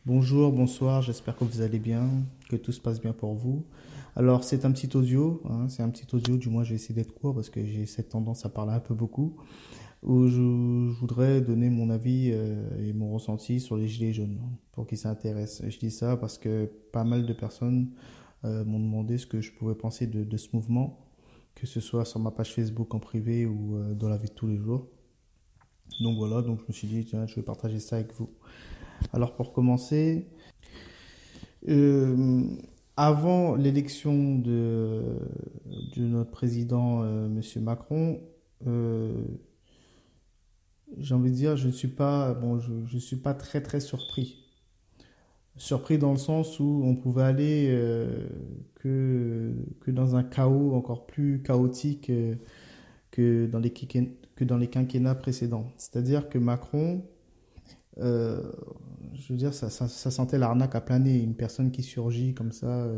Bonjour, bonsoir, j'espère que vous allez bien, que tout se passe bien pour vous. Alors, c'est un petit audio, hein, c'est un petit audio, du moins je vais essayer d'être court parce que j'ai cette tendance à parler un peu beaucoup, où je voudrais donner mon avis et mon ressenti sur les gilets jaunes, pour qui s'intéressent. Je dis ça parce que pas mal de personnes m'ont demandé ce que je pouvais penser de ce mouvement, que ce soit sur ma page Facebook en privé ou dans la vie de tous les jours. Donc voilà, donc je me suis dit, tiens, je vais partager ça avec vous. Alors pour commencer, Euh, avant l'élection de notre président, Monsieur Macron, euh, j'ai envie de dire, je ne suis pas, bon, je suis pas très très surpris. Surpris dans le sens où on pouvait aller que dans un chaos encore plus chaotique que dans les quinquennats précédents. C'est-à-dire que Macron, euh, je veux dire, ça sentait l'arnaque à plein nez. Une personne qui surgit comme ça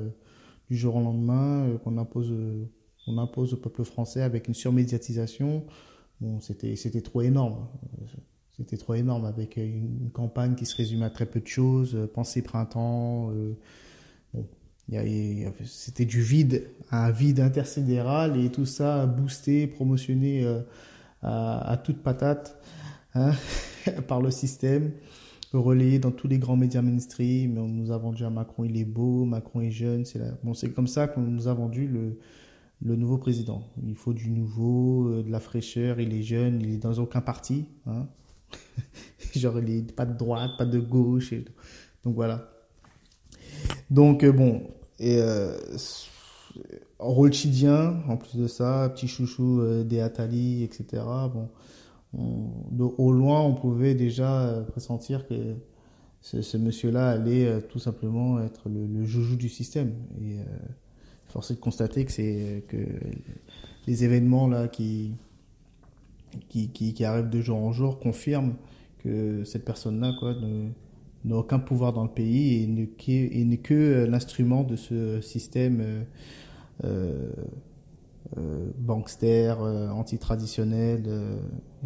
du jour au lendemain, on impose au peuple français avec une surmédiatisation. Bon, c'était trop énorme. C'était trop énorme avec une campagne qui se résume à très peu de choses. Pensée printemps. Bon, c'était du vide, un vide intersidéral et tout ça boosté, promotionné à toute patate, hein, par le système, relayé dans tous les grands médias mainstream. On nous a vendu à Macron, il est beau, Macron est jeune. Bon, c'est comme ça qu'on nous a vendu le nouveau président. Il faut du nouveau, de la fraîcheur, il est jeune, il est dans aucun parti, hein. Genre, il est pas de droite, pas de gauche. Donc voilà. Donc bon, et Rothschildien, en plus de ça, petit chouchou des Attali, etc. Bon, au loin, on pouvait déjà pressentir que ce monsieur-là allait tout simplement être le joujou du système. Et force est de constater que les événements là qui arrivent de jour en jour confirment que cette personne-là n'a aucun pouvoir dans le pays et n'est que l'instrument de ce système euh, bankster, anti-traditionnel,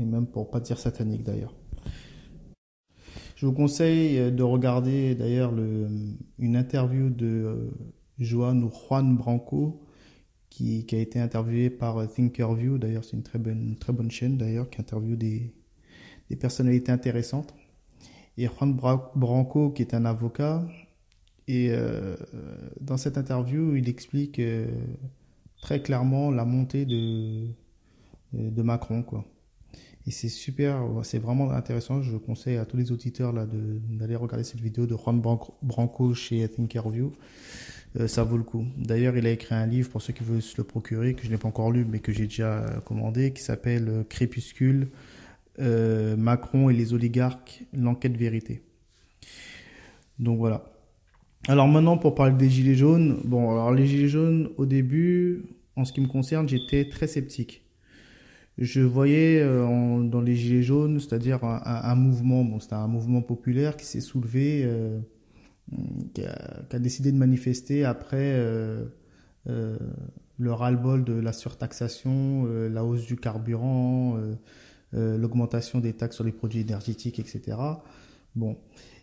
et même pour pas dire satanique d'ailleurs. Je vous conseille de regarder d'ailleurs une interview de Juan Branco qui a été interviewé par Thinkerview. D'ailleurs, c'est une très bonne chaîne d'ailleurs qui interviewe des personnalités intéressantes. Et Branco, qui est un avocat, et dans cette interview, il explique très clairement la montée de Macron, quoi. Et c'est super, c'est vraiment intéressant. Je conseille à tous les auditeurs là d'aller regarder cette vidéo de Juan Branco chez Thinkerview. Ça vaut le coup. D'ailleurs, il a écrit un livre pour ceux qui veulent se le procurer, que je n'ai pas encore lu, mais que j'ai déjà commandé, qui s'appelle Crépuscule, Macron et les oligarques, l'enquête vérité. Donc voilà. Alors maintenant, pour parler des gilets jaunes, bon, alors les gilets jaunes, au début, en ce qui me concerne, j'étais très sceptique. Je voyais dans les gilets jaunes, c'est-à-dire un mouvement, bon, c'était un mouvement populaire qui s'est soulevé, qui a décidé de manifester après euh, le ras-le-bol de la surtaxation, la hausse du carburant, l'augmentation des taxes sur les produits énergétiques, etc. Bon.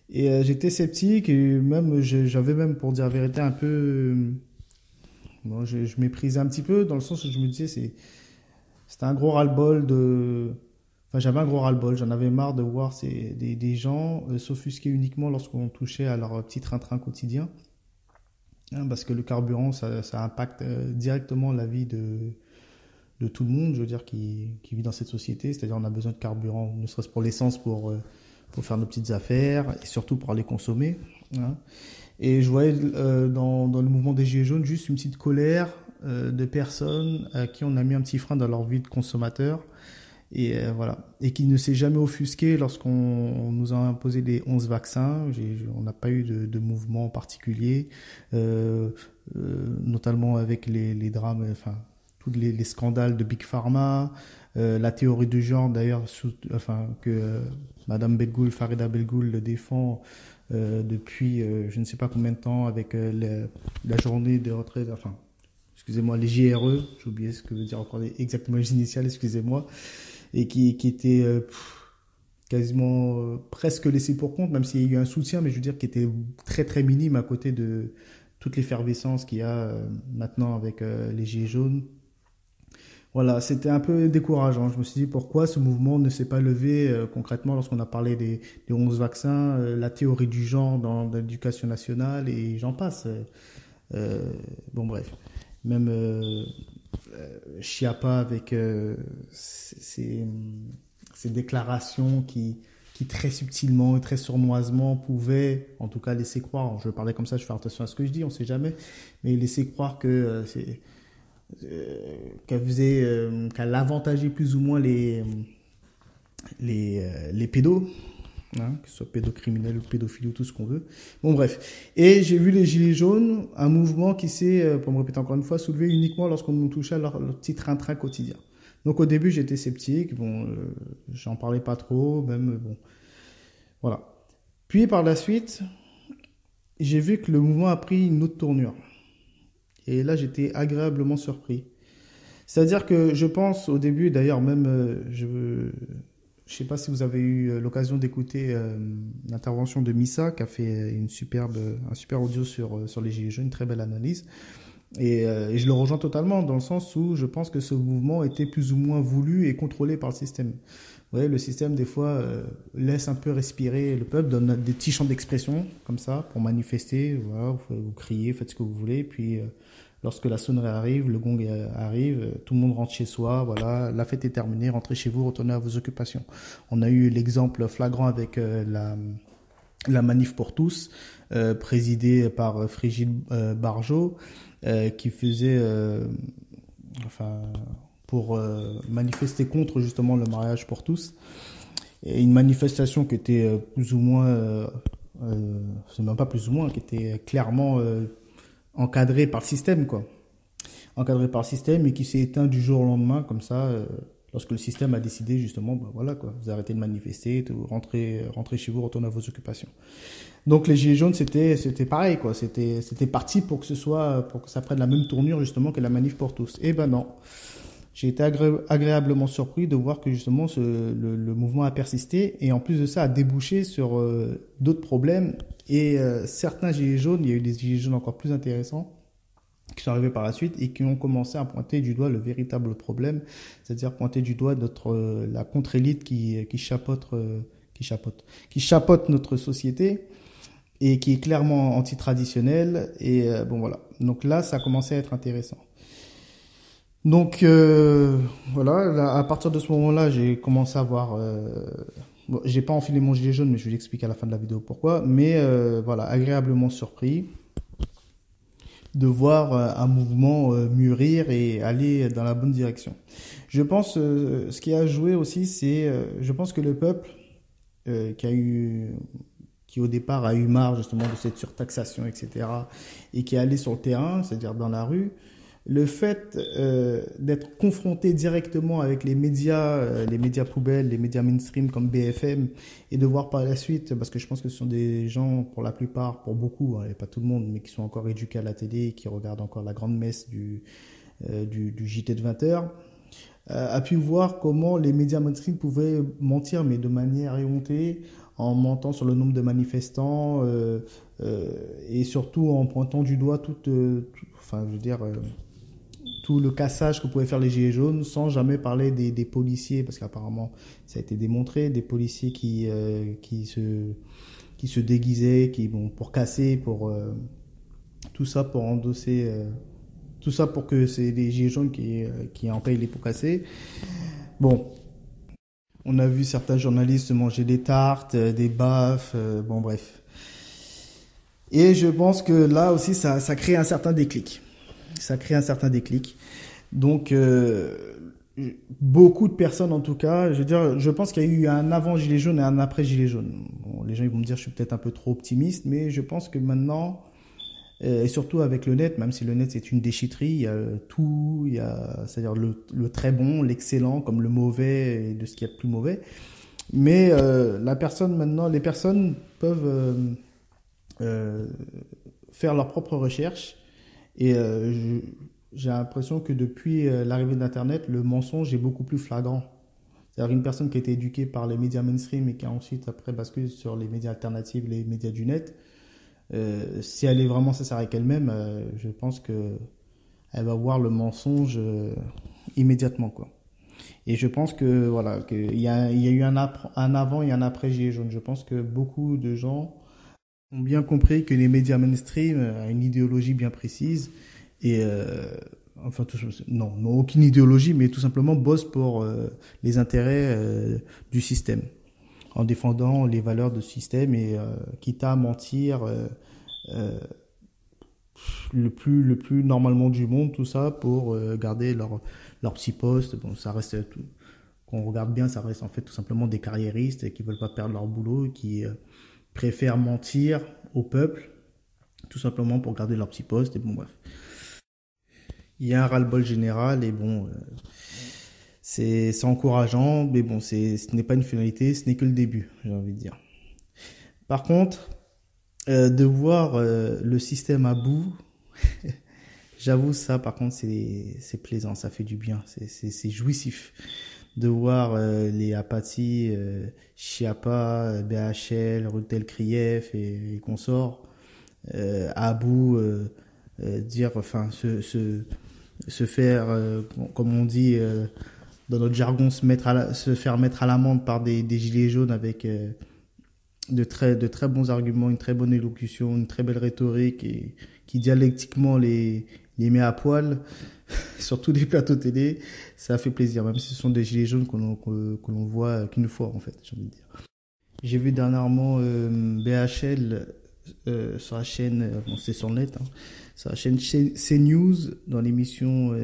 Et j'étais sceptique et même j'avais même, pour dire la vérité, un peu... bon, je méprisais un petit peu dans le sens où je me disais, c'était un gros ras-le-bol de... Enfin, j'avais un gros ras-le-bol, j'en avais marre de voir des gens s'offusquer uniquement lorsqu'on touchait à leur petit train-train quotidien. Hein, parce que le carburant, ça impacte directement la vie de tout le monde, je veux dire, qui vit dans cette société. C'est-à-dire on a besoin de carburant, ne serait-ce pour l'essence, pour faire nos petites affaires, et surtout pour aller consommer, hein. Et je voyais dans le mouvement des Gilets jaunes juste une petite colère de personnes à qui on a mis un petit frein dans leur vie de consommateur. Et voilà. Et qui ne s'est jamais offusqué lorsqu'on nous a imposé les 11 vaccins. On n'a pas eu de mouvement particulier, euh, notamment avec les drames, enfin, tous les scandales de Big Pharma, la théorie du genre d'ailleurs, enfin, que Madame Belgoul, Farida Belgoul le défend depuis je ne sais pas combien de temps avec la journée de retraite, enfin, excusez-moi, les JRE, j'ai oublié ce que veut dire encore exactement les initiales, excusez-moi, et qui était quasiment presque laissé pour compte, même s'il y a eu un soutien, mais je veux dire qui était très très minime à côté de toute l'effervescence qu'il y a maintenant avec les Gilets jaunes. Voilà, c'était un peu décourageant. Je me suis dit pourquoi ce mouvement ne s'est pas levé concrètement lorsqu'on a parlé des 11 vaccins, la théorie du genre dans l'éducation nationale et j'en passe. Bon bref, même Chiappa avec ses déclarations qui très subtilement et très sournoisement pouvaient en tout cas laisser croire, je parlais comme ça, je fais attention à ce que je dis, on sait jamais, mais laisser croire que qu'elle avantageait plus ou moins les pédos, hein, que ce soit pédocriminels ou pédophiles ou tout ce qu'on veut. Bon bref. Et j'ai vu les Gilets jaunes, un mouvement qui s'est, pour me répéter encore une fois, soulevé uniquement lorsqu'on nous touchait à leur petit train-train quotidien. Donc au début j'étais sceptique, bon, j'en parlais pas trop, même bon, voilà. Puis par la suite, j'ai vu que le mouvement a pris une autre tournure. Et là j'étais agréablement surpris. C'est-à-dire que je pense au début, d'ailleurs même, je sais pas si vous avez eu l'occasion d'écouter l'intervention de Missa, qui a fait un super audio sur les Gilets jaunes, une très belle analyse. Et je le rejoins totalement dans le sens où je pense que ce mouvement était plus ou moins voulu et contrôlé par le système. Vous voyez, le système, des fois, laisse un peu respirer le peuple, donne des petits champs d'expression, comme ça, pour manifester. Voilà, vous criez, faites ce que vous voulez. Puis, lorsque la sonnerie arrive, le gong arrive, tout le monde rentre chez soi. Voilà, la fête est terminée, rentrez chez vous, retournez à vos occupations. On a eu l'exemple flagrant avec la Manif pour tous, présidée par Frigide Barjot, qui faisait, enfin, pour manifester contre justement le mariage pour tous. Et une manifestation qui était plus ou moins, c'est même pas plus ou moins, qui était clairement encadrée par le système, quoi. Encadrée par le système et qui s'est éteint du jour au lendemain, comme ça, lorsque le système a décidé justement, ben voilà, quoi, vous arrêtez de manifester, rentrez chez vous, retournez à vos occupations. Donc les Gilets jaunes, c'était pareil, quoi. C'était parti pour que ça prenne la même tournure justement que la manif pour tous. Et ben non. J'ai été agréablement surpris de voir que justement le mouvement a persisté et en plus de ça a débouché sur d'autres problèmes et certains Gilets jaunes, il y a eu des Gilets jaunes encore plus intéressants qui sont arrivés par la suite et qui ont commencé à pointer du doigt le véritable problème, c'est-à-dire pointer du doigt la contre-élite qui chapeaute notre société et qui est clairement antitraditionnelle. Et bon voilà. Donc là, ça a commencé à être intéressant. Donc voilà, là, à partir de ce moment-là, j'ai commencé à voir. Bon, j'ai pas enfilé mon gilet jaune, mais je vais l'expliquer à la fin de la vidéo pourquoi. Mais voilà, agréablement surpris de voir un mouvement mûrir et aller dans la bonne direction. Je pense ce qui a joué aussi, c'est je pense que le peuple qui au départ a eu marre justement de cette surtaxation, etc., et qui est allé sur le terrain, c'est-à-dire dans la rue, le fait d'être confronté directement avec les médias poubelles, les médias mainstream comme BFM, et de voir par la suite, parce que je pense que ce sont des gens, pour la plupart, pour beaucoup, hein, et pas tout le monde, mais qui sont encore éduqués à la télé et qui regardent encore la grande messe du JT de 20h, a pu voir comment les médias mainstream pouvaient mentir, mais de manière éhontée, en mentant sur le nombre de manifestants et surtout en pointant du doigt enfin, je veux dire, tout le cassage que pouvaient faire les Gilets jaunes sans jamais parler des policiers, parce qu'apparemment ça a été démontré, des policiers qui se déguisaient, pour casser, tout ça pour endosser, tout ça pour que c'est les Gilets jaunes qui en payent les pots cassés. Bon, on a vu certains journalistes manger des tartes, des baffes, bon bref. Et je pense que là aussi ça crée un certain déclic. Ça crée un certain déclic. Donc, beaucoup de personnes, en tout cas, je veux dire, je pense qu'il y a eu un avant Gilet jaune et un après Gilet jaune. Bon, les gens ils vont me dire que je suis peut-être un peu trop optimiste, mais je pense que maintenant, et surtout avec le net, même si le net c'est une déchetterie, il y a tout, c'est-à-dire le très bon, l'excellent, comme le mauvais et de ce qu'il y a de plus mauvais. Mais les personnes peuvent faire leurs propres recherches. Et j'ai l'impression que depuis l'arrivée d'Internet, le mensonge est beaucoup plus flagrant. C'est-à-dire une personne qui a été éduquée par les médias mainstream et qui a ensuite après basculé sur les médias alternatifs, les médias du net, si elle est vraiment sincère avec elle-même, je pense que elle va voir le mensonge immédiatement, quoi. Et je pense que voilà, il y a eu un avant et un après Gilets jaunes. Je pense que beaucoup de gens ont bien compris que les médias mainstream ont une idéologie bien précise et enfin non, n'ont aucune idéologie, mais tout simplement bossent pour les intérêts du système, en défendant les valeurs de ce système et quitte à mentir euh, le plus normalement du monde, tout ça, pour garder leur petit poste. Bon, ça reste tout. Quand on regarde bien, ça reste en fait tout simplement des carriéristes qui veulent pas perdre leur boulot, qui préfèrent mentir au peuple, tout simplement pour garder leur petit poste. Et bon, bref. Il y a un ras-le-bol général et bon, c'est encourageant, mais bon, ce n'est pas une finalité, ce n'est que le début, j'ai envie de dire. Par contre, de voir le système à bout, j'avoue ça, par contre, c'est plaisant, ça fait du bien, c'est jouissif de voir les apathies, Chiappa, BHL, Rutel Krief et consorts à bout, dire, enfin, se faire, comme on dit dans notre jargon, se faire mettre à l'amende par des gilets jaunes avec de très bons arguments, une très bonne élocution, une très belle rhétorique et qui dialectiquement les met à poil sur tous les plateaux télé, ça fait plaisir, même si ce sont des gilets jaunes que l'on voit qu'une fois en fait, j'ai envie de dire. J'ai vu dernièrement BHL sur la chaîne, bon, c'est sur le net, hein, sur la chaîne CNews, dans l'émission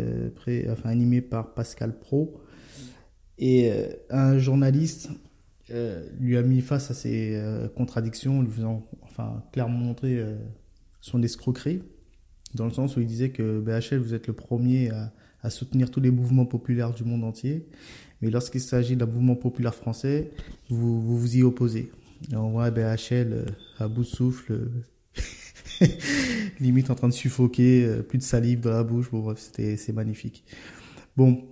enfin, animée par Pascal Pro. Et un journaliste lui a mis face à ses contradictions, lui faisant enfin, clairement montrer son escroquerie, dans le sens où il disait que BHL, vous êtes le premier à soutenir tous les mouvements populaires du monde entier, mais lorsqu'il s'agit d'un mouvement populaire français, vous y opposez. Et on voit BHL à bout de souffle, limite en train de suffoquer, plus de salive dans la bouche. Bon, bref, c'est magnifique. Bon,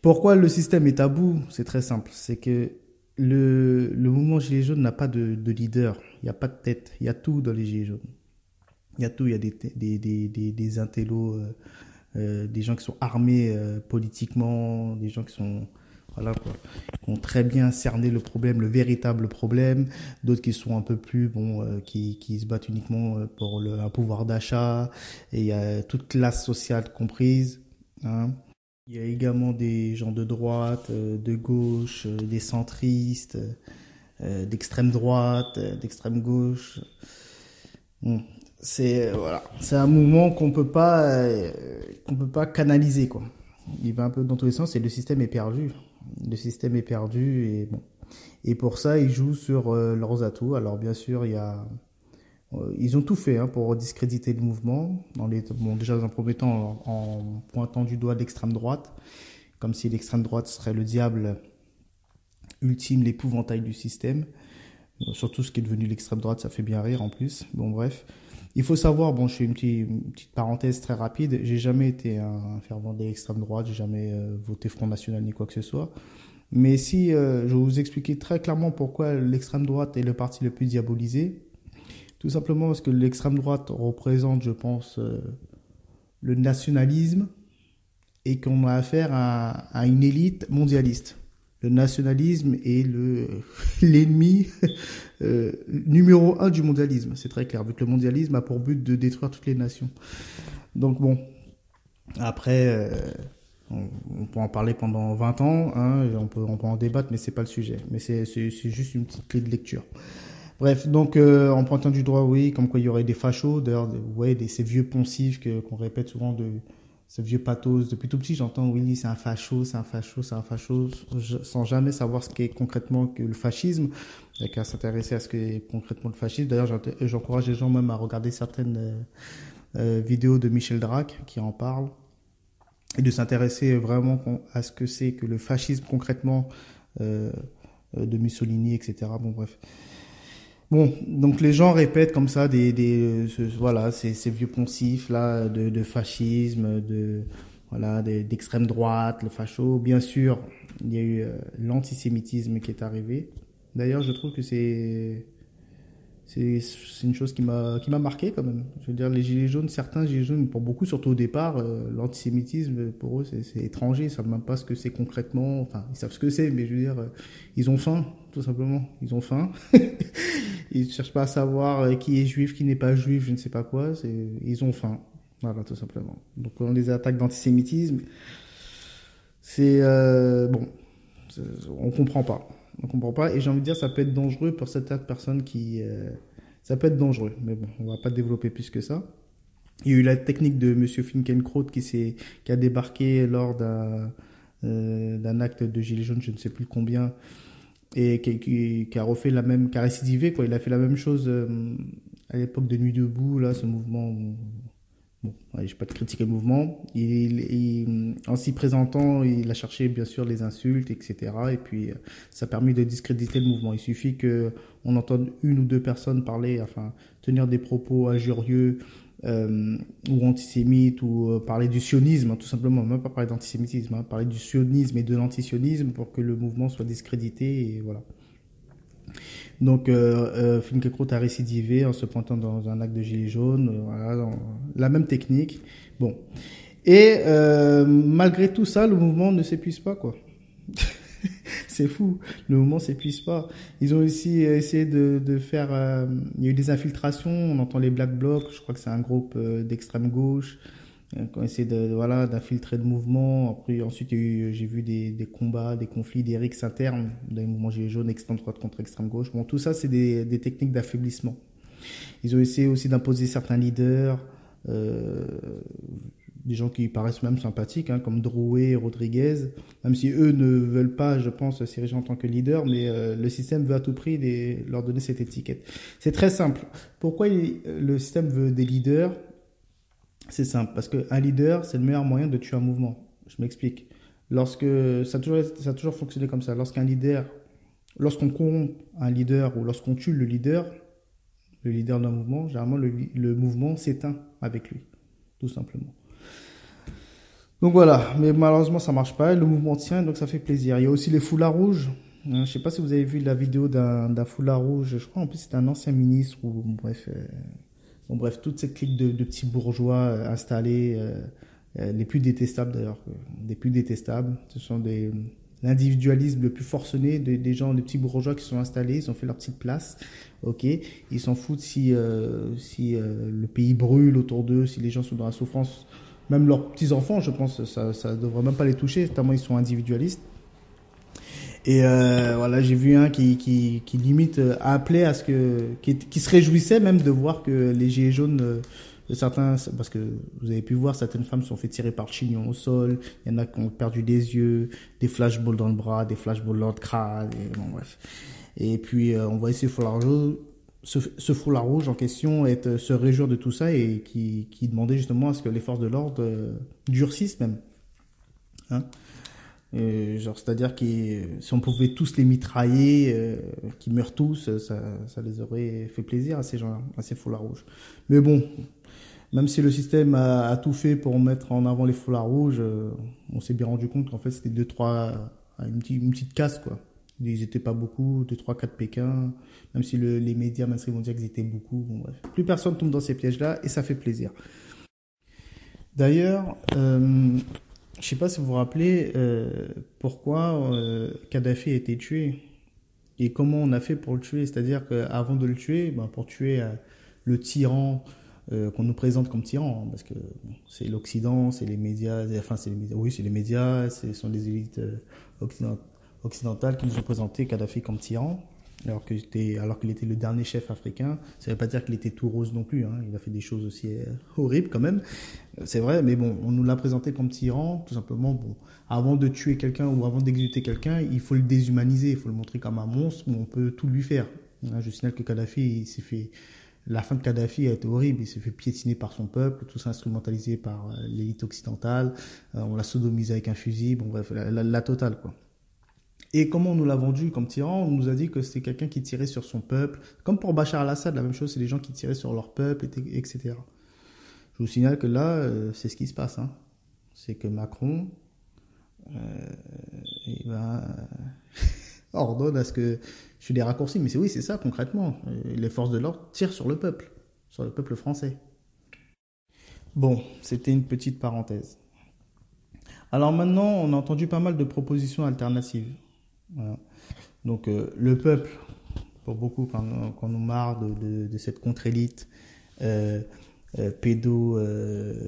pourquoi le système est à bout? C'est très simple. C'est que le mouvement Gilets jaunes n'a pas de leader. Il n'y a pas de tête. Il y a tout dans les Gilets jaunes. Il y a tout. Il y a des intellos, des gens qui sont armés politiquement, des gens qui sont voilà quoi, qui ont très bien cerné le problème, le véritable problème. D'autres qui sont un peu plus qui se battent uniquement pour un pouvoir d'achat. Et il y a toute classe sociale comprise. Hein. Il y a également des gens de droite, de gauche, des centristes, d'extrême droite, d'extrême gauche. Bon, voilà, c'est un mouvement qu'on peut pas canaliser quoi. Il va un peu dans tous les sens et le système est perdu. Le système est perdu et bon. Et pour ça, ils jouent sur leurs atouts. Alors bien sûr, ils ont tout fait hein, pour discréditer le mouvement. Bon, déjà dans un premier temps en pointant du doigt l'extrême droite, comme si l'extrême droite serait le diable ultime, l'épouvantail du système. Surtout ce qui est devenu l'extrême droite, ça fait bien rire en plus. Bon bref. Il faut savoir, bon je fais une petite parenthèse très rapide, j'ai jamais été un fervent de l'extrême droite, j'ai jamais voté Front National ni quoi que ce soit. Mais si je vais vous expliquer très clairement pourquoi l'extrême droite est le parti le plus diabolisé, tout simplement parce que l'extrême droite représente, je pense, le nationalisme et qu'on a affaire à une élite mondialiste. Le nationalisme est l'ennemi numéro un du mondialisme, c'est très clair, vu que le mondialisme a pour but de détruire toutes les nations. Donc bon, après, on peut en parler pendant 20 ans, hein, on peut en débattre, mais c'est pas le sujet. Mais c'est juste une petite clé de lecture. Bref, donc en pointant du doigt, oui, comme quoi il y aurait des fachos, d'ailleurs, ces vieux poncifs qu'on répète souvent ce vieux pathos. Depuis tout petit, j'entends, oui, c'est un facho, c'est un facho, c'est un facho, sans jamais savoir ce qu'est concrètement que le fascisme, et qu'à s'intéresser à ce qu'est concrètement le fascisme. D'ailleurs, j'encourage les gens même à regarder certaines vidéos de Michel Drac qui en parlent, et de s'intéresser vraiment à ce que c'est que le fascisme concrètement de Mussolini, etc. Bon, bref. Bon, donc les gens répètent comme ça voilà, ces vieux poncifs là de fascisme, voilà, d'extrême droite, le facho. Bien sûr, il y a eu l'antisémitisme qui est arrivé. D'ailleurs, je trouve que c'est une chose qui m'a marqué quand même. Je veux dire, les gilets jaunes, certains gilets jaunes, pour beaucoup, surtout au départ, l'antisémitisme, pour eux, c'est étranger. Ils savent même pas ce que c'est concrètement. Enfin, ils savent ce que c'est, mais je veux dire, ils ont faim, tout simplement. Ils ont faim. Ils ne cherchent pas à savoir qui est juif, qui n'est pas juif, je ne sais pas quoi. Ils ont faim. Voilà, tout simplement. Donc, on les attaque d'antisémitisme. C'est bon, on comprend pas. On comprend pas. Et j'ai envie de dire, ça peut être dangereux pour certaines personnes qui. Ça peut être dangereux. Mais bon, on va pas développer plus que ça. Il y a eu la technique de Monsieur Finkielkraut qui a débarqué lors d'un acte de gilet jaune, je ne sais plus combien, et qui a refait qui a récidivé, quoi. Il a fait la même chose à l'époque de Nuit debout, là, ce mouvement. Bon, ouais, je vais pas te critiquer le mouvement. En s'y présentant, il a cherché bien sûr les insultes, etc. Et puis, ça a permis de discréditer le mouvement. Il suffit que on entende une ou deux personnes parler, enfin, tenir des propos injurieux ou antisémites ou parler du sionisme, hein, tout simplement, même pas parler d'antisémitisme, hein, parler du sionisme et de l'antisionisme pour que le mouvement soit discrédité et voilà. Donc, Finkielkraut a récidivé en se pointant dans un acte de gilet jaune, voilà, la même technique. Bon. Et malgré tout ça, le mouvement ne s'épuise pas, quoi. C'est fou, le mouvement s'épuise pas. Ils ont aussi essayé de faire... il y a eu des infiltrations, on entend les Black Blocs, je crois que c'est un groupe d'extrême gauche, qui ont essayé voilà, d'infiltrer le mouvement. Après, ensuite, j'ai vu des combats, des conflits, des rixes internes dans les mouvements gilets jaunes, extrême droite contre extrême gauche. Bon, tout ça, c'est des techniques d'affaiblissement. Ils ont essayé aussi d'imposer certains leaders, des gens qui paraissent même sympathiques, hein, comme Drouet et Rodriguez, même si eux ne veulent pas, je pense, s'ériger en tant que leader, mais le système veut à tout prix leur donner cette étiquette. C'est très simple. Pourquoi le système veut des leaders? C'est simple, parce qu'un leader, c'est le meilleur moyen de tuer un mouvement. Je m'explique. Ça a toujours fonctionné comme ça. Lorsqu'on corrompt un leader ou lorsqu'on tue le leader d'un mouvement, généralement le mouvement s'éteint avec lui, tout simplement. Donc voilà, mais malheureusement ça marche pas, le mouvement tient, donc ça fait plaisir. Il y a aussi les foulards rouges. Je sais pas si vous avez vu la vidéo d'un foulard rouge, je crois en plus c'était un ancien ministre ou bref. Bon, bref, toute cette clique de petits bourgeois installés, les plus détestables d'ailleurs, des plus détestables. Ce sont l'individualisme le plus forcené des gens, des petits bourgeois qui sont installés, ils ont fait leur petite place, ok. Ils s'en foutent si le pays brûle autour d'eux, si les gens sont dans la souffrance. Même leurs petits-enfants, je pense, ça devrait même pas les toucher, tellement ils sont individualistes. Et voilà, j'ai vu un qui limite appelait à qui se réjouissait même de voir que les gilets jaunes, certains, parce que vous avez pu voir, certaines femmes se sont fait tirer par le chignon au sol, il y en a qui ont perdu des yeux, des flashballs dans le bras, des flashballs dans le crâne, et bon bref. Et puis on voit ici ce foulard rouge en question se réjouir de tout ça et qui demandait justement à ce que les forces de l'ordre durcissent même. Hein. Genre, c'est-à-dire que si on pouvait tous les mitrailler, qu'ils meurent tous, ça les aurait fait plaisir à ces gens-là, à ces foulards rouges. Mais bon, même si le système a tout fait pour mettre en avant les foulards rouges, on s'est bien rendu compte qu'en fait c'était une petite casse, quoi. Ils étaient pas beaucoup, 2, 3, 4 Pékin, même si les médias mainstream vont dire qu'ils étaient beaucoup, bon bref. Plus personne tombe dans ces pièges-là et ça fait plaisir. D'ailleurs, je sais pas si vous vous rappelez pourquoi Kadhafi a été tué et comment on a fait pour le tuer. C'est-à-dire qu'avant de le tuer, pour tuer le tyran qu'on nous présente comme tyran, hein, parce que bon, c'est l'Occident, c'est les médias, enfin c'est les médias, oui c'est les médias, ce sont les élites occidentales qui nous ont présenté Kadhafi comme tyran. Alors qu'il était le dernier chef africain, ça ne veut pas dire qu'il était tout rose non plus, hein. Il a fait des choses aussi horribles quand même, c'est vrai, mais bon, on nous l'a présenté comme tyran, tout simplement, bon, avant de tuer quelqu'un ou avant d'exécuter quelqu'un, il faut le déshumaniser, il faut le montrer comme un monstre où on peut tout lui faire. Je signale que la fin de Kadhafi a été horrible, il s'est fait piétiner par son peuple, tout ça instrumentalisé par l'élite occidentale, on l'a sodomisé avec un fusil, bon bref, la totale quoi. Et comment on nous l'a vendu comme tyran? On nous a dit que c'était quelqu'un qui tirait sur son peuple. Comme pour Bachar al-Assad, la même chose, c'est des gens qui tiraient sur leur peuple, etc. Je vous signale que là, c'est ce qui se passe. Hein. C'est que Macron, et ben, ordonne à ce que je fais des raccourcis. Mais oui, c'est ça concrètement. Les forces de l'ordre tirent sur le peuple français. Bon, c'était une petite parenthèse. Alors maintenant, on a entendu pas mal de propositions alternatives. Voilà. Donc le peuple, pour beaucoup, quand on nous marre de cette contre-élite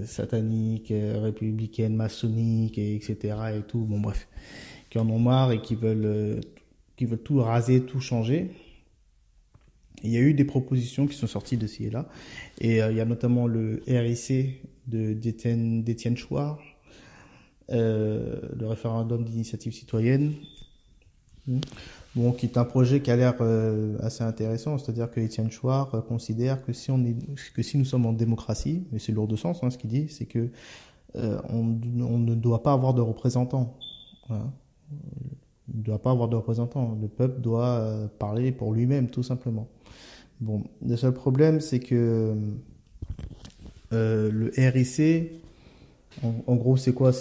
satanique, républicaine, maçonnique, etc. et tout, bon bref, qui en ont marre et qui veulent tout raser, tout changer. Il y a eu des propositions qui sont sorties de ci et là. Et il y a notamment le RIC d'Étienne Chouard, le référendum d'initiative citoyenne. Bon, qui est un projet qui a l'air assez intéressant, c'est-à-dire que Étienne Chouard considère que si nous sommes en démocratie, et c'est lourd de sens, hein, ce qu'il dit, c'est que on ne doit pas avoir de représentants. Voilà. Il ne doit pas avoir de représentants. Le peuple doit parler pour lui-même, tout simplement. Bon, le seul problème, c'est que le RIC, en gros, c'est quoi?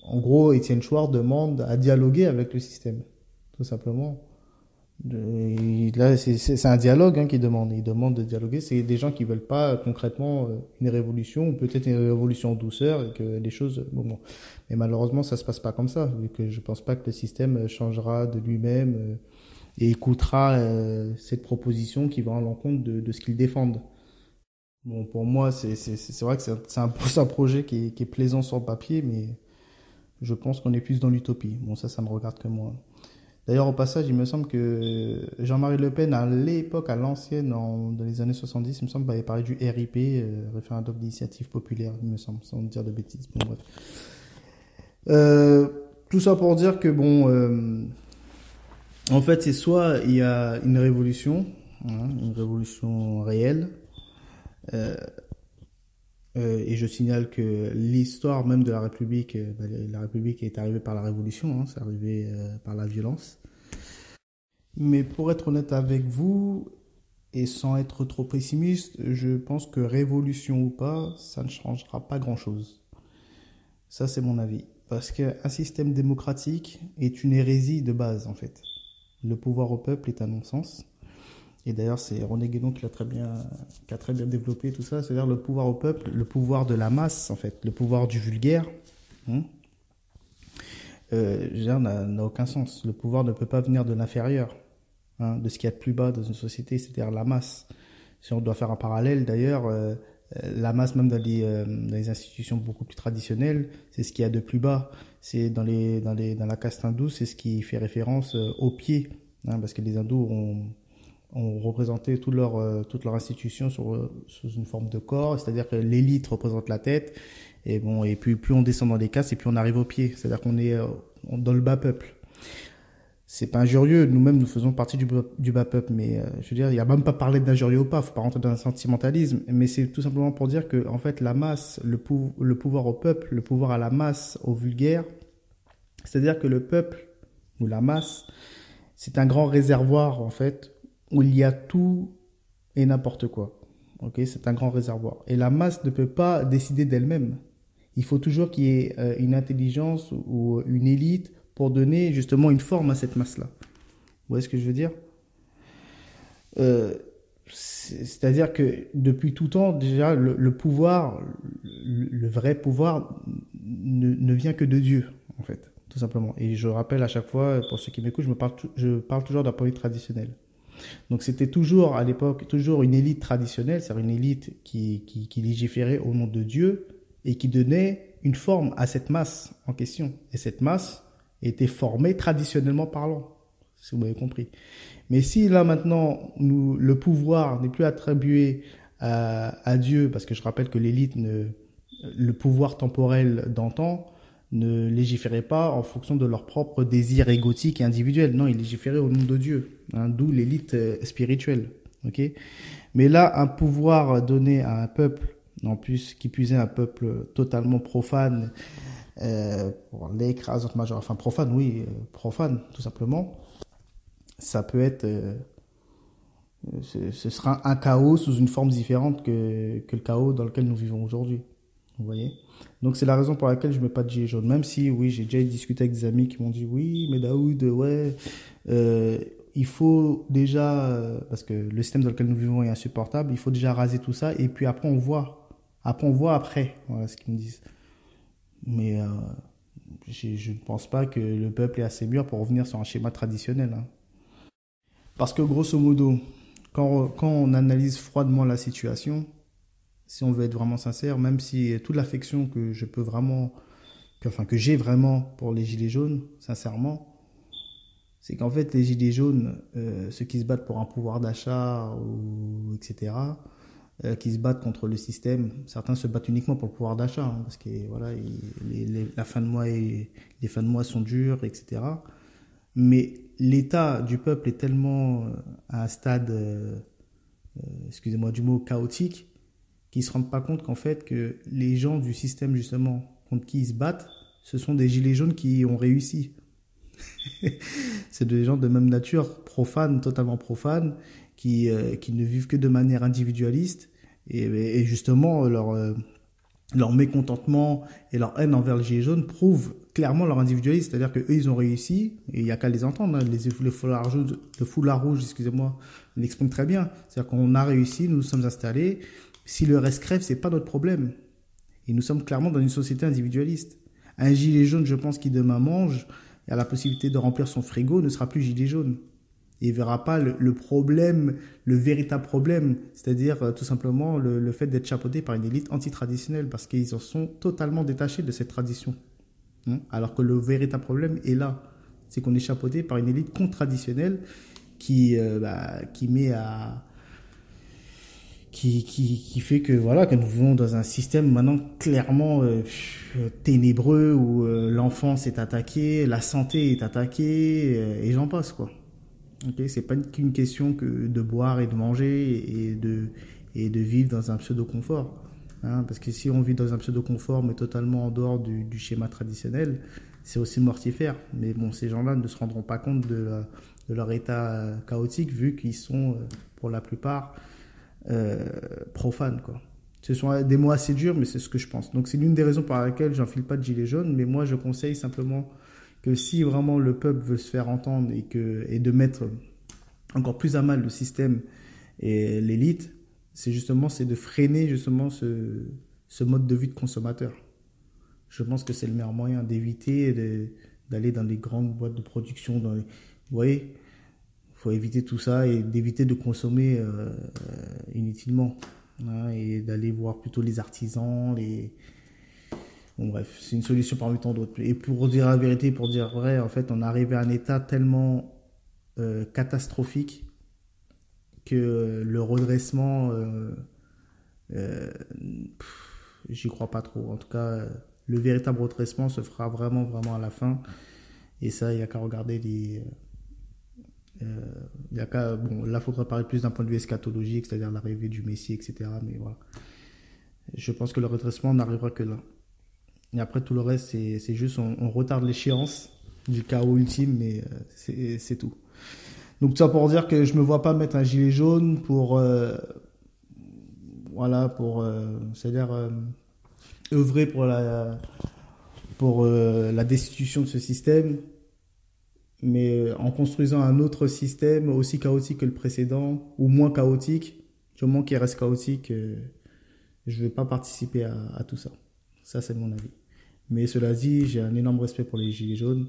En gros, Étienne Chouard demande à dialoguer avec le système, tout simplement. Là, c'est un dialogue hein, qu'il demande. Il demande de dialoguer. C'est des gens qui veulent pas concrètement une révolution, ou peut-être une révolution en douceur, et que les choses. Bon. Mais malheureusement, ça se passe pas comme ça, vu que je pense pas que le système changera de lui-même et écoutera cette proposition qui va à l'encontre de ce qu'ils défendent. Bon, pour moi, c'est vrai que c'est un projet qui est plaisant sur le papier, mais je pense qu'on est plus dans l'utopie. Bon, ça me regarde que moi. D'ailleurs, au passage, il me semble que Jean-Marie Le Pen, à l'époque, à l'ancienne, dans les années 70, il me semble, avait parlé du RIP, référendum d'initiative populaire, il me semble, sans dire de bêtises. Bon, bref. Tout ça pour dire que, bon, en fait, c'est soit il y a une révolution, hein, une révolution réelle, euh, et je signale que l'histoire même de la République est arrivée par la Révolution, hein, c'est arrivé par la violence. Mais pour être honnête avec vous, et sans être trop pessimiste, je pense que révolution ou pas, ça ne changera pas grand-chose. Ça, c'est mon avis. Parce qu'un système démocratique est une hérésie de base, en fait. Le pouvoir au peuple est un non-sens. Et d'ailleurs, c'est René Guénon qui a très bien développé tout ça. C'est-à-dire le pouvoir au peuple, le pouvoir de la masse, en fait, le pouvoir du vulgaire, hein, n'a aucun sens. Le pouvoir ne peut pas venir de l'inférieur, hein, de ce qu'il y a de plus bas dans une société, c'est-à-dire la masse. Si on doit faire un parallèle, d'ailleurs, la masse, même dans les institutions beaucoup plus traditionnelles, c'est ce qu'il y a de plus bas. C'est dans la caste hindoue, c'est ce qui fait référence aux pieds, hein, parce que les hindous ont représenté toute leur institution sous une forme de corps, c'est-à-dire que l'élite représente la tête, et bon, et puis plus on descend dans les castes, et puis on arrive aux pieds, c'est-à-dire qu'on est dans le bas peuple. C'est pas injurieux, nous-mêmes nous faisons partie du bas peuple, mais je veux dire, il n'y a même pas parlé d'injurieux ou pas, faut pas rentrer dans un sentimentalisme, mais c'est tout simplement pour dire que en fait la masse, le pouvoir au peuple, le pouvoir à la masse, au vulgaire, c'est-à-dire que le peuple ou la masse, c'est un grand réservoir en fait où il y a tout et n'importe quoi. Ok, c'est un grand réservoir. Et la masse ne peut pas décider d'elle-même. Il faut toujours qu'il y ait une intelligence ou une élite pour donner justement une forme à cette masse-là. Vous voyez ce que je veux dire? C'est-à-dire que depuis tout temps, déjà, le pouvoir, le vrai pouvoir, ne vient que de Dieu, en fait, tout simplement. Et je rappelle à chaque fois, pour ceux qui m'écoutent, je parle toujours d'un point de vue traditionnel. Donc c'était toujours, à l'époque, toujours une élite traditionnelle, c'est-à-dire une élite qui légiférait au nom de Dieu et qui donnait une forme à cette masse en question. Et cette masse était formée traditionnellement parlant, si vous m'avez compris. Mais si là maintenant, le pouvoir n'est plus attribué à Dieu, parce que je rappelle que le pouvoir temporel d'antan ne légiférait pas en fonction de leurs propres désirs égotiques et individuels. Non, ils légiféraient au nom de Dieu, hein, d'où l'élite spirituelle. Okay. Mais là, un pouvoir donné à un peuple, en plus qui puisait un peuple totalement profane, pour l'écrasante majorité, enfin profane, oui, profane tout simplement, ça peut être, ce sera un chaos sous une forme différente que le chaos dans lequel nous vivons aujourd'hui. Vous voyez? Donc c'est la raison pour laquelle je mets pas de gilet jaune. Même si, oui, j'ai déjà discuté avec des amis qui m'ont dit, oui, mais Daoud, ouais, euh, il faut déjà, parce que le système dans lequel nous vivons est insupportable, il faut déjà raser tout ça et puis après on voit. Après on voit après, voilà ce qu'ils me disent. Mais je ne pense pas que le peuple est assez mûr pour revenir sur un schéma traditionnel, hein. Parce que grosso modo, quand on analyse froidement la situation, si on veut être vraiment sincère, même si toute l'affection que je peux vraiment, enfin que j'ai vraiment pour les gilets jaunes, sincèrement, c'est qu'en fait les gilets jaunes, ceux qui se battent pour un pouvoir d'achat ou etc., qui se battent contre le système, certains se battent uniquement pour le pouvoir d'achat, hein, parce que voilà, la fin de mois les fins de mois sont dures, etc. Mais l'état du peuple est tellement à un stade, excusez-moi du mot, chaotique, qu'ils se rendent pas compte qu'en fait que les gens du système justement contre qui ils se battent, ce sont des gilets jaunes qui ont réussi. C'est des gens de même nature, profanes, totalement profanes, qui ne vivent que de manière individualiste. Et justement, leur mécontentement et leur haine envers le gilet jaune prouvent clairement leur individualisme. C'est-à-dire qu'eux, ils ont réussi, et il n'y a qu'à les entendre. Hein. Le foulard rouge, excusez-moi, l'exprime très bien. C'est-à-dire qu'on a réussi, nous nous sommes installés. Si le reste crève, c'est pas notre problème. Et nous sommes clairement dans une société individualiste. Un gilet jaune, je pense, qui demain mange, et a la possibilité de remplir son frigo, ne sera plus gilet jaune. Et il ne verra pas le problème, le véritable problème, c'est-à-dire tout simplement le fait d'être chapeauté par une élite antitraditionnelle, parce qu'ils en sont totalement détachés de cette tradition. Hein. Alors que le véritable problème est là, c'est qu'on est chapeauté par une élite contre-traditionnelle qui met à qui fait que voilà que nous vivons dans un système maintenant clairement ténébreux où l'enfance est attaquée, la santé est attaquée et j'en passe quoi. Ok, c'est pas qu'une question que de boire et de manger et de vivre dans un pseudo confort. Hein, parce que si on vit dans un pseudo confort mais totalement en dehors du schéma traditionnel, c'est aussi mortifère. Mais bon, ces gens-là ne se rendront pas compte de leur état chaotique vu qu'ils sont pour la plupart profanes quoi. Ce sont des mots assez durs, mais c'est ce que je pense. Donc c'est l'une des raisons pour laquelle j'enfile pas de gilet jaune, mais moi je conseille simplement que si vraiment le peuple veut se faire entendre et de mettre encore plus à mal le système et l'élite, c'est de freiner justement ce mode de vie de consommateur. Je pense que c'est le meilleur moyen d'éviter d'aller dans les grandes boîtes de production. Vous voyez, il faut éviter tout ça et d'éviter de consommer inutilement. Hein, et d'aller voir plutôt les artisans, Bon, bref, c'est une solution parmi tant d'autres. Et pour dire la vérité, pour dire vrai, en fait, on est arrivé à un état tellement catastrophique que le redressement, euh, j'y crois pas trop. En tout cas, le véritable redressement se fera vraiment, vraiment à la fin. Et ça, il n'y a qu'à regarder il y a qu'à, bon, là, il faudra parler plus d'un point de vue eschatologique, c'est-à-dire l'arrivée du Messie, etc. Mais voilà. Je pense que le redressement n'arrivera que là. Et après, tout le reste, c'est juste, on retarde l'échéance du chaos ultime, mais c'est tout. Donc, tout ça pour dire que je me vois pas mettre un gilet jaune voilà, c'est-à-dire œuvrer pour la destitution de ce système, mais en construisant un autre système aussi chaotique que le précédent, ou moins chaotique, du moment qu'il reste chaotique, je ne vais pas participer à tout ça. Ça, c'est mon avis. Mais cela dit, j'ai un énorme respect pour les gilets jaunes.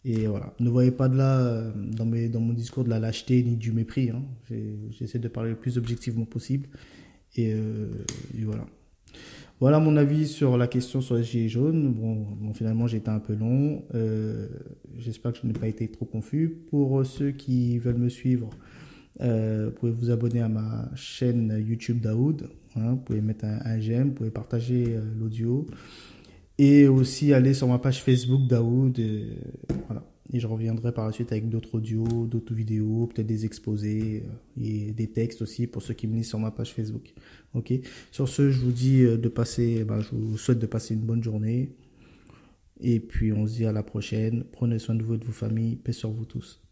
Et voilà, ne voyez pas de là, dans mon discours, de la lâcheté ni du mépris. Hein. J'essaie de parler le plus objectivement possible. Et voilà. Voilà mon avis sur la question sur les gilets jaunes. Bon, finalement, j'ai été un peu long. J'espère que je n'ai pas été trop confus. Pour ceux qui veulent me suivre, vous pouvez vous abonner à ma chaîne YouTube Daoud. Hein, vous pouvez mettre un j'aime, vous pouvez partager l'audio. Et aussi aller sur ma page Facebook Daoud. Voilà. Et je reviendrai par la suite avec d'autres audios, d'autres vidéos, peut-être des exposés et des textes aussi pour ceux qui me lisent sur ma page Facebook. Ok. Sur ce, je vous dis je vous souhaite de passer une bonne journée. Et puis on se dit à la prochaine. Prenez soin de vous et de vos familles. Paix sur vous tous.